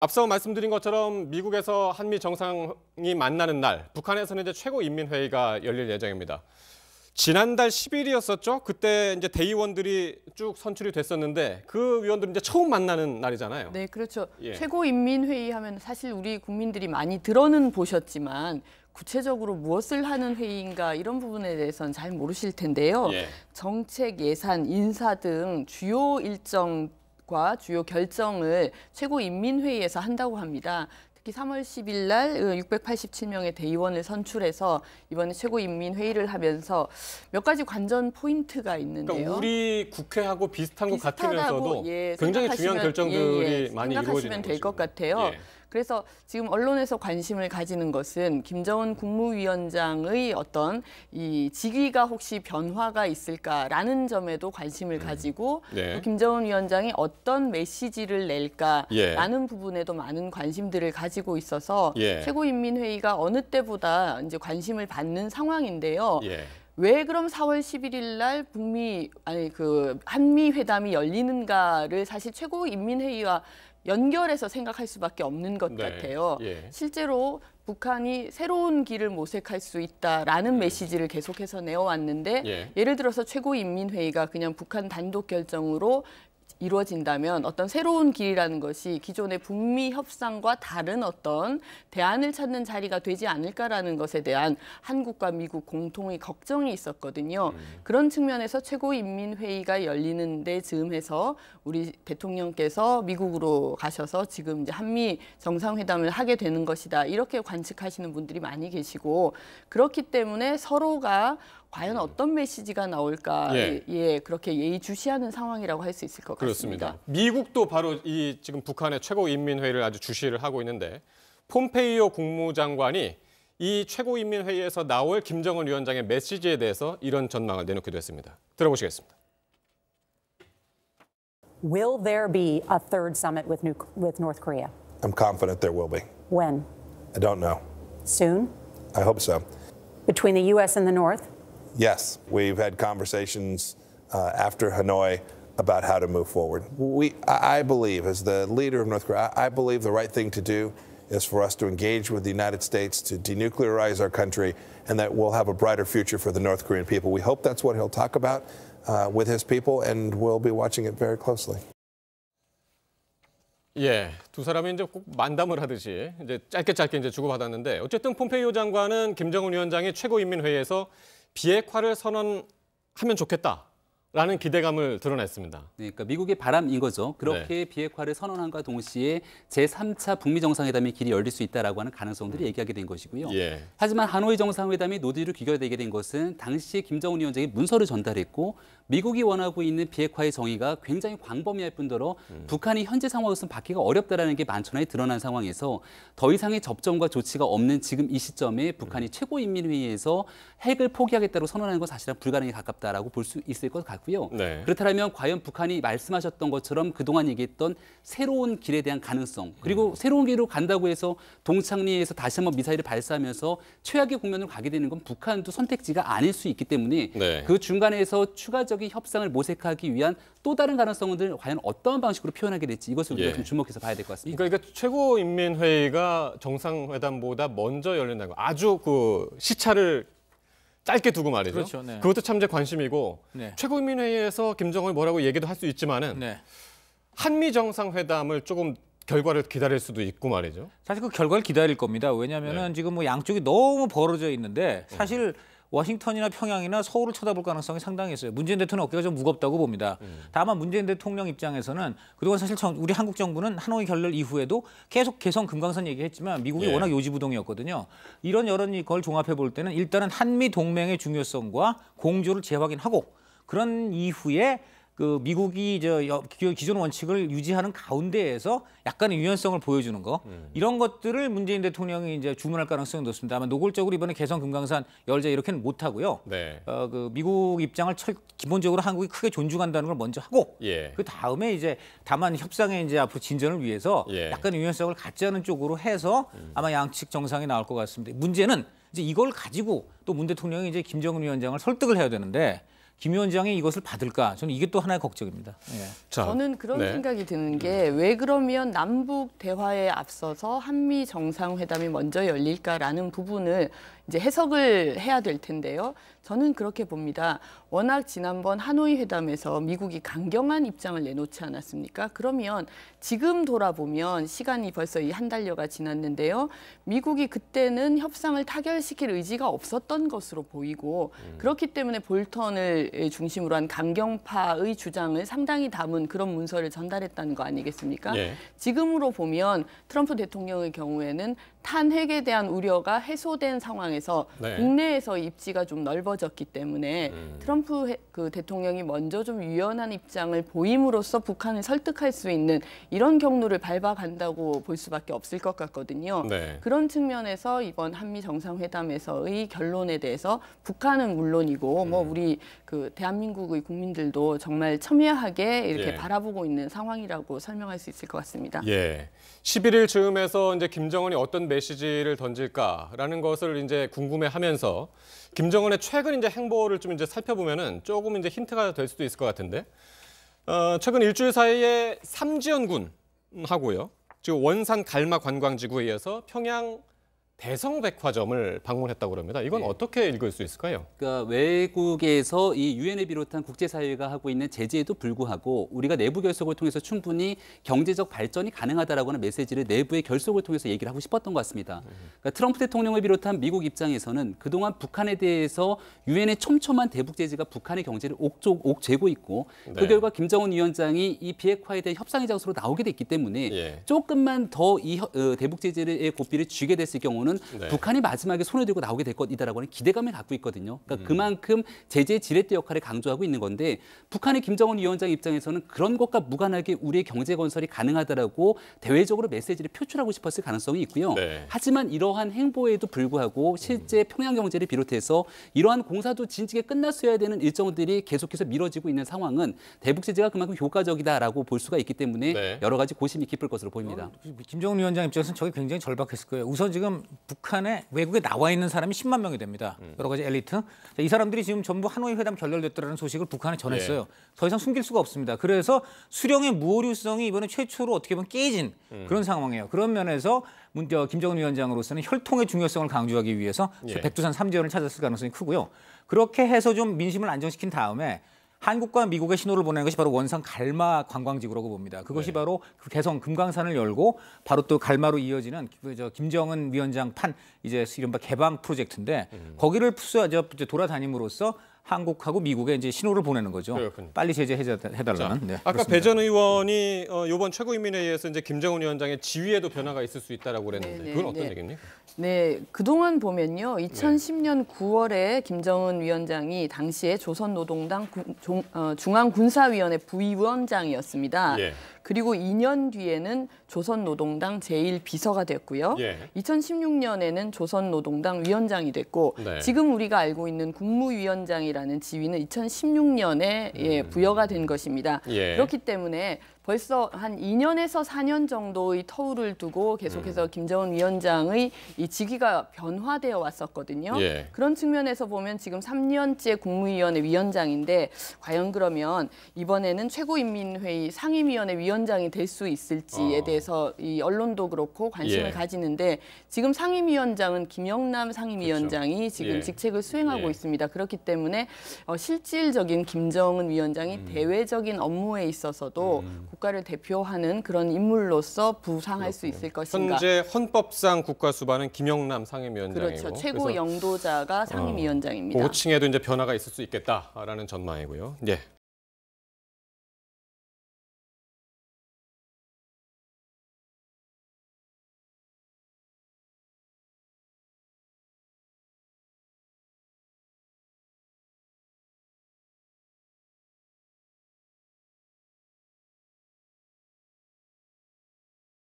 앞서 말씀드린 것처럼 미국에서 한미 정상이 만나는 날, 북한에서는 이제 최고인민회의가 열릴 예정입니다. 지난달 10일이었었죠. 그때 이제 대의원들이 쭉 선출이 됐었는데 그 위원들은 이제 처음 만나는 날이잖아요. 네, 그렇죠. 예. 최고인민회의 하면 사실 우리 국민들이 많이 들어는 보셨지만 구체적으로 무엇을 하는 회의인가 이런 부분에 대해서는 잘 모르실 텐데요. 예. 정책, 예산, 인사 등 주요 일정과 주요 결정을 최고인민회의에서 한다고 합니다. 특히 3월 10일 날 687명의 대의원을 선출해서 이번에 최고인민회의를 하면서 몇 가지 관전 포인트가 있는데요. 그러니까 우리 국회하고 비슷한 것 같으면서도 예, 굉장히 중요한 결정들이 많이 이루어지는 생각하시면 될 것 같아요. 예. 그래서 지금 언론에서 관심을 가지는 것은 김정은 국무위원장의 어떤 이 직위가 혹시 변화가 있을까라는 점에도 관심을 가지고 네. 또 김정은 위원장이 어떤 메시지를 낼까라는 예. 부분에도 많은 관심들을 가지고 있어서 예. 최고인민회의가 어느 때보다 이제 관심을 받는 상황인데요. 예. 왜 그럼 4월 11일 날 한미 회담이 열리는가를 사실 최고인민회의와 연결해서 생각할 수밖에 없는 것 네. 같아요. 예. 실제로 북한이 새로운 길을 모색할 수 있다라는 메시지를 계속해서 내어왔는데 예. 예를 들어서 최고인민회의가 그냥 북한 단독 결정으로 이루어진다면 어떤 새로운 길이라는 것이 기존의 북미 협상과 다른 어떤 대안을 찾는 자리가 되지 않을까라는 것에 대한 한국과 미국 공통의 걱정이 있었거든요. 그런 측면에서 최고인민회의가 열리는 데 즈음해서 우리 대통령께서 미국으로 가셔서 지금 이제 한미 정상회담을 하게 되는 것이다. 이렇게 관측하시는 분들이 많이 계시고 그렇기 때문에 서로가 과연 어떤 메시지가 나올까 그렇게 예의주시하는 상황이라고 할 수 있을 것 같습니다. 그렇습니다. 미국도 바로 이 지금 북한의 최고인민회의를 아주 주시를 하고 있는데 폼페이오 국무장관이 이 최고인민회의에서 나올 김정은 위원장의 메시지에 대해서 이런 전망을 내놓기도 했습니다. 들어보시겠습니다. Will there be a third summit with North Korea? I'm confident there will be. When? I don't know. Soon? I hope so. Between the U.S. and the North? Yes, we've had conversations after Hanoi about how to move forward. I believe, as the leader of North Korea, I believe the right thing to do is for us to engage with the United States to denuclearize our country and that we'll have a brighter future for the North Korean people. We hope that's what he'll talk about with his people, and we'll be watching it very closely. 예, 두 사람이 이제 꼭 만담을 하듯이 이제 짧게 이제 주고받았는데 어쨌든 폼페이오 장관은 김정은 위원장이 최고인민회의에서 비핵화를 선언하면 좋겠다라는 기대감을 드러냈습니다. 네, 그러니까 미국의 바람인 거죠. 그렇게 비핵화를 선언함과 동시에 제3차 북미 정상회담의 길이 열릴 수 있다라고 하는 가능성들이 얘기하게 된 것이고요. 예. 하지만 하노이 정상회담이 노딜로 귀결되게 된 것은 당시에 김정은 위원장이 문서를 전달했고 미국이 원하고 있는 비핵화의 정의가 굉장히 광범위할 뿐더러 북한이 현재 상황으로서는 받기가 어렵다라는 게 만천하에 드러난 상황에서 더 이상의 접점과 조치가 없는 지금 이 시점에 북한이 최고인민회의에서 핵을 포기하겠다고 선언하는 건 사실은 불가능에 가깝다라고 볼 수 있을 것 같고요. 네. 그렇다면 과연 북한이 말씀하셨던 것처럼 그동안 얘기했던 새로운 길에 대한 가능성 그리고 새로운 길로 간다고 해서 동창리에서 다시 한번 미사일을 발사하면서 최악의 국면으로 가게 되는 건 북한도 선택지가 아닐 수 있기 때문에 네. 그 중간에서 추가적인 협상을 모색하기 위한 또 다른 가능성들 과연 어떤 방식으로 표현하게 될지 이것을 우리가 좀 주목해서 봐야 될 것 같습니다. 그러니까 최고인민회의가 정상회담보다 먼저 열린다는 거 아주 그 시차를 짧게 두고 말이죠. 그렇죠, 네. 그것도 참 제 관심이고 네. 최고인민회의에서 김정은이 뭐라고 얘기도 할 수 있지만은 네. 한미 정상회담을 조금 결과를 기다릴 수도 있고 말이죠. 사실 그 결과를 기다릴 겁니다. 왜냐하면은 지금 뭐 양쪽이 너무 벌어져 있는데 사실 워싱턴이나 평양이나 서울을 쳐다볼 가능성이 상당히 있어요. 문재인 대통령 어깨가 좀 무겁다고 봅니다. 다만 문재인 대통령 입장에서는 그동안 사실 우리 한국 정부는 하노이 결렬 이후에도 계속 개성 금강산 얘기했지만 미국이 워낙 요지부동이었거든요. 이런 여러 걸 종합해 볼 때는 일단은 한미 동맹의 중요성과 공조를 재확인하고 그런 이후에 그 미국이 기존 원칙을 유지하는 가운데에서 약간의 유연성을 보여주는 거 이런 것들을 문재인 대통령이 이제 주문할 가능성이 높습니다. 아마 노골적으로 이번에 개성 금강산 열자 이렇게는 못 하고요. 네. 그 미국 입장을 기본적으로 한국이 크게 존중한다는 걸 먼저 하고 그 다음에 이제 다만 협상의 이제 앞으로 진전을 위해서 약간의 유연성을 갖지 않은 쪽으로 해서 아마 양측 정상이 나올 것 같습니다. 문제는 이제 이걸 가지고 또 문 대통령이 이제 김정은 위원장을 설득을 해야 되는데. 김 위원장이 이것을 받을까? 저는 이게 또 하나의 걱정입니다. 예. 자, 저는 그런 네. 생각이 드는 게 왜 그러면 남북 대화에 앞서서 한미 정상회담이 먼저 열릴까라는 부분을 이제 해석을 해야 될 텐데요. 저는 그렇게 봅니다. 워낙 지난번 하노이 회담에서 미국이 강경한 입장을 내놓지 않았습니까? 그러면 지금 돌아보면 시간이 벌써 이 한 달여가 지났는데요. 미국이 그때는 협상을 타결시킬 의지가 없었던 것으로 보이고 그렇기 때문에 볼턴을 중심으로 한 강경파의 주장을 상당히 담은 그런 문서를 전달했다는 거 아니겠습니까? 예. 지금으로 보면 트럼프 대통령의 경우에는 탄핵에 대한 우려가 해소된 상황에서 네. 국내에서 입지가 좀 넓어졌기 때문에 트럼프 그 대통령이 먼저 좀 유연한 입장을 보임으로써 북한을 설득할 수 있는 이런 경로를 밟아간다고 볼 수밖에 없을 것 같거든요. 네. 그런 측면에서 이번 한미 정상회담에서의 결론에 대해서 북한은 물론이고 뭐 우리 그 대한민국의 국민들도 정말 첨예하게 이렇게 예. 바라보고 있는 상황이라고 설명할 수 있을 것 같습니다. 예. 11일 즈음에서 이제 김정은이 어떤 메시지를 던질까라는 것을 이제 궁금해하면서 김정은의 최근 이제 행보를 좀 이제 살펴보면은 조금 이제 힌트가 될 수도 있을 것 같은데 최근 일주일 사이에 삼지연군하고요, 지금 원산 갈마 관광지구에 이어서 평양 대성백화점을 방문했다고 합니다. 이건 어떻게 읽을 수 있을까요? 그러니까 외국에서 이 유엔을 비롯한 국제사회가 하고 있는 제재에도 불구하고 우리가 내부 결속을 통해서 충분히 경제적 발전이 가능하다라고 하는 메시지를 내부의 결속을 통해서 얘기를 하고 싶었던 것 같습니다. 그러니까 트럼프 대통령을 비롯한 미국 입장에서는 그동안 북한에 대해서 유엔의 촘촘한 대북 제재가 북한의 경제를 옥죄고 있고 그 네. 결과 김정은 위원장이 이 비핵화에 대한 협상의 장소로 나오게 됐기 때문에 예. 조금만 더 이 대북 제재의 고삐를 쥐게 됐을 경우는 네. 북한이 마지막에 손을 들고 나오게 될 것이다라고 하는 기대감을 갖고 있거든요. 그러니까 그만큼 제재의 지렛대 역할을 강조하고 있는 건데 북한의 김정은 위원장 입장에서는 그런 것과 무관하게 우리의 경제 건설이 가능하다라고 대외적으로 메시지를 표출하고 싶었을 가능성이 있고요. 네. 하지만 이러한 행보에도 불구하고 실제 평양 경제를 비롯해서 이러한 공사도 진지하게 끝났어야 되는 일정들이 계속해서 미뤄지고 있는 상황은 대북 제재가 그만큼 효과적이다라고 볼 수가 있기 때문에 네. 여러 가지 고심이 깊을 것으로 보입니다. 김정은 위원장 입장에서는 저게 굉장히 절박했을 거예요. 우선 지금 북한에 외국에 나와 있는 사람이 10만 명이 됩니다. 여러 가지 엘리트. 자, 이 사람들이 지금 전부 하노이 회담 결렬됐다는 소식을 북한에 전했어요. 더 이상 숨길 수가 없습니다. 그래서 수령의 무오류성이 이번에 최초로 어떻게 보면 깨진 그런 상황이에요. 그런 면에서 김정은 위원장으로서는 혈통의 중요성을 강조하기 위해서 예. 백두산 3지연을 찾았을 가능성이 크고요. 그렇게 해서 좀 민심을 안정시킨 다음에 한국과 미국의 신호를 보내는 것이 바로 원산 갈마 관광지구라고 봅니다. 그것이 네. 바로 그 개성 금강산을 열고 바로 또 갈마로 이어지는 김정은 위원장 판 이제 이른바 개방 프로젝트인데 거기를 돌아다님으로써 한국하고 미국에 이제 신호를 보내는 거죠. 그렇군요. 빨리 제재해달라는. 네, 아까 그렇습니다. 배 전 의원이 이번 최고인민회의에서 이제 김정은 위원장의 지위에도 변화가 있을 수 있다라고 그랬는데 네, 그건 네, 어떤 네. 얘기입니까? 네, 그동안 보면요. 2010년 9월에 김정은 위원장이 당시에 조선노동당 중앙군사위원회 부위원장이었습니다. 예. 그리고 2년 뒤에는 조선노동당 제1비서가 됐고요. 예. 2016년에는 조선노동당 위원장이 됐고 네. 지금 우리가 알고 있는 국무위원장이라는 지위는 2016년에 부여가 된 것입니다. 예. 그렇기 때문에 벌써 한 2년에서 4년 정도의 터울을 두고 계속해서 김정은 위원장의 이 직위가 변화되어 왔었거든요. 예. 그런 측면에서 보면 지금 3년째 국무위원회 위원장인데 과연 그러면 이번에는 최고인민회의 상임위원회 위원장이 될 수 있을지에 대해서 이 언론도 그렇고 관심을 예. 가지는데 지금 상임위원장은 김영남 상임위원장이 그렇죠. 지금 예. 직책을 수행하고 예. 있습니다. 그렇기 때문에 실질적인 김정은 위원장이 대외적인 업무에 있어서도 국가를 대표하는 그런 인물로서 부상할 수 있을 것인가. 현재 헌법상 국가 수반은 김영남 상임위원장이고 그렇죠. 최고 그래서 영도자가 상임위원장입니다. 호칭에도 이제 변화가 있을 수 있겠다라는 전망이고요. 예.